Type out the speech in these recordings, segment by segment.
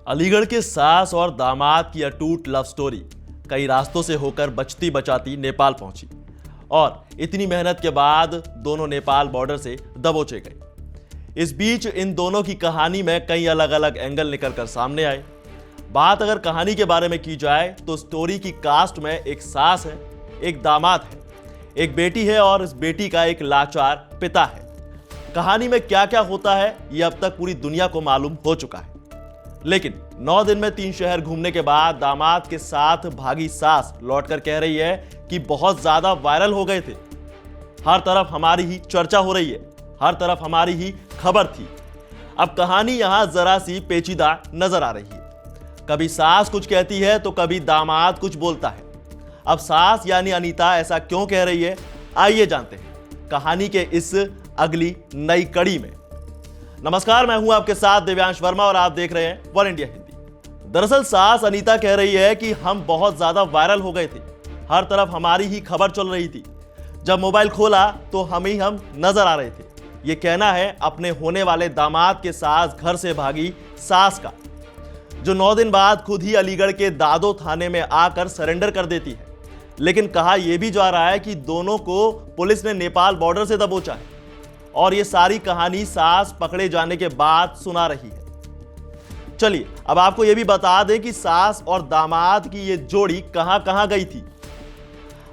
अलीगढ़ के सास और दामाद की अटूट लव स्टोरी कई रास्तों से होकर बचती बचाती नेपाल पहुंची और इतनी मेहनत के बाद दोनों नेपाल बॉर्डर से दबोचे गए। इस बीच इन दोनों की कहानी में कई अलग अलग एंगल निकलकर सामने आए। बात अगर कहानी के बारे में की जाए तो स्टोरी की कास्ट में एक सास है, एक दामाद है, एक बेटी है और इस बेटी का एक लाचार पिता है। कहानी में क्या क्या होता है ये अब तक पूरी दुनिया को मालूम हो चुका है, लेकिन 9 दिन में 3 शहर घूमने के बाद दामाद के साथ भागी सास लौटकर कह रही है कि बहुत ज्यादा वायरल हो गए थे, हर तरफ हमारी ही चर्चा हो रही है, हर तरफ हमारी ही खबर थी। अब कहानी यहां जरा सी पेचीदा नजर आ रही है। कभी सास कुछ कहती है तो कभी दामाद कुछ बोलता है। अब सास यानी अनीता ऐसा क्यों कह रही है, आइए जानते हैं कहानी के इस अगली नई कड़ी में। नमस्कार, मैं हूं आपके साथ दिव्यांश वर्मा और आप देख रहे हैं वन इंडिया हिंदी। दरअसल सास अनीता कह रही है कि हम बहुत ज्यादा वायरल हो गए थे, हर तरफ हमारी ही खबर चल रही थी, जब मोबाइल खोला तो हम नजर आ रहे थे। ये कहना है अपने होने वाले दामाद के साथ घर से भागी सास का, जो 9 दिन बाद खुद ही अलीगढ़ के दादो थाने में आकर सरेंडर कर देती है। लेकिन कहा यह भी जा रहा है कि दोनों को पुलिस ने नेपाल बॉर्डर से दबोचा है और ये सारी कहानी सास पकड़े जाने के बाद सुना रही है। चलिए अब आपको यह भी बता दें कि सास और दामाद की ये जोड़ी कहां कहां गई थी।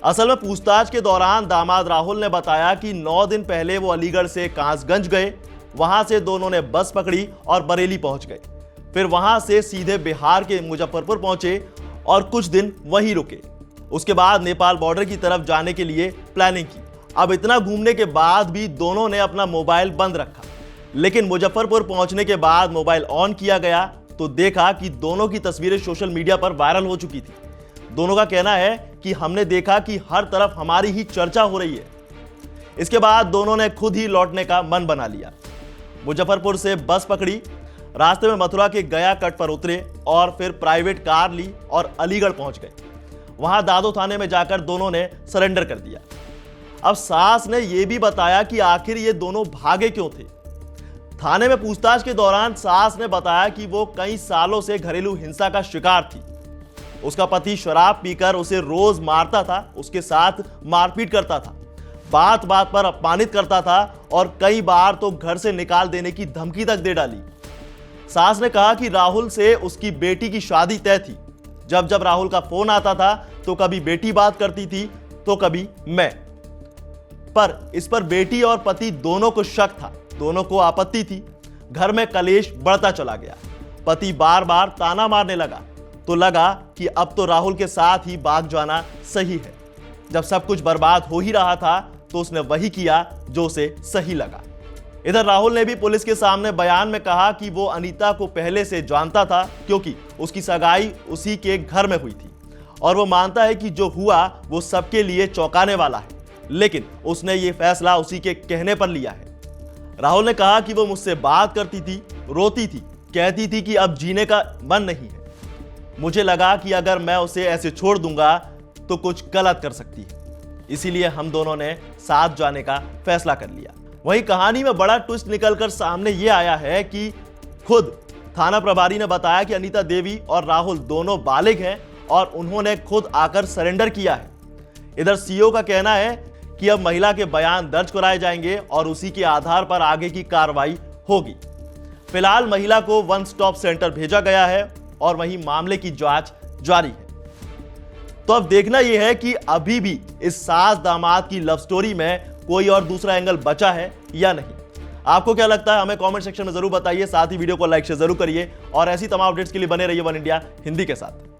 असल में पूछताछ के दौरान दामाद राहुल ने बताया कि 9 दिन पहले वो अलीगढ़ से कासगंज गए, वहां से दोनों ने बस पकड़ी और बरेली पहुंच गए। फिर वहां से सीधे बिहार के मुजफ्फरपुर पहुंचे और कुछ दिन वहीं रुके। उसके बाद नेपाल बॉर्डर की तरफ जाने के लिए प्लानिंग की। अब इतना घूमने के बाद भी दोनों ने अपना मोबाइल बंद रखा, लेकिन मुजफ्फरपुर पहुंचने के बाद मोबाइल ऑन किया गया तो देखा कि दोनों की तस्वीरें सोशल मीडिया पर वायरल हो चुकी थी। दोनों का कहना है कि हमने देखा कि हर तरफ हमारी ही चर्चा हो रही है। इसके बाद दोनों ने खुद ही लौटने का मन बना लिया। मुजफ्फरपुर से बस पकड़ी, रास्ते में मथुरा के गया कट पर उतरे और फिर प्राइवेट कार ली और अलीगढ़ पहुंच गए। वहां दादो थाने में जाकर दोनों ने सरेंडर कर दिया। अब सास ने यह भी बताया कि आखिर ये दोनों भागे क्यों थे। थाने में पूछताछ के दौरान सास ने बताया कि वो कई सालों से घरेलू हिंसा का शिकार थी। उसका पति शराब पीकर उसे रोज मारता था, उसके साथ मारपीट करता था, बात बात पर अपमानित करता था और कई बार तो घर से निकाल देने की धमकी तक दे डाली। सास ने कहा कि राहुल से उसकी बेटी की शादी तय थी। जब जब राहुल का फोन आता था तो कभी बेटी बात करती थी तो कभी मैं, पर इस पर बेटी और पति दोनों को शक था, दोनों को आपत्ति थी। घर में कलेश बढ़ता चला गया। पति बार बार ताना मारने लगा तो लगा कि अब तो राहुल के साथ ही भाग जाना सही है। जब सब कुछ बर्बाद हो ही रहा था तो उसने वही किया जो उसे सही लगा। इधर राहुल ने भी पुलिस के सामने बयान में कहा कि वो अनीता को पहले से जानता था, क्योंकि उसकी सगाई उसी के घर में हुई थी और वो मानता है कि जो हुआ वो सबके लिए चौंकाने वाला है, लेकिन उसने ये फैसला उसी के कहने पर लिया है। राहुल ने कहा कि वो मुझसे बात करती थी, रोती थी, कहती थी कि अब जीने का मन नहीं है। मुझे लगा कि अगर मैं उसे ऐसे छोड़ दूंगा तो कुछ गलत कर सकती है, इसीलिए हम दोनों ने साथ जाने का फैसला कर लिया। वहीं कहानी में बड़ा ट्विस्ट निकलकर सामने यह आया है कि खुद थाना प्रभारी ने बताया कि अनीता देवी और राहुल दोनों बालिग हैं और उन्होंने खुद आकर सरेंडर किया है। इधर सीओ का कहना है कि अब महिला के बयान दर्ज कराए जाएंगे और उसी के आधार पर आगे की कार्रवाई होगी। फिलहाल महिला को वन स्टॉप सेंटर भेजा गया है और वहीं मामले की जांच जारी है। तो अब देखना यह है कि अभी भी इस सास दामाद की लव स्टोरी में कोई और दूसरा एंगल बचा है या नहीं। आपको क्या लगता है हमें कमेंट सेक्शन में जरूर बताइए। साथ ही वीडियो को लाइक शेयर जरूर करिए और ऐसी तमाम अपडेट्स के लिए बने रहिए वन इंडिया हिंदी के साथ।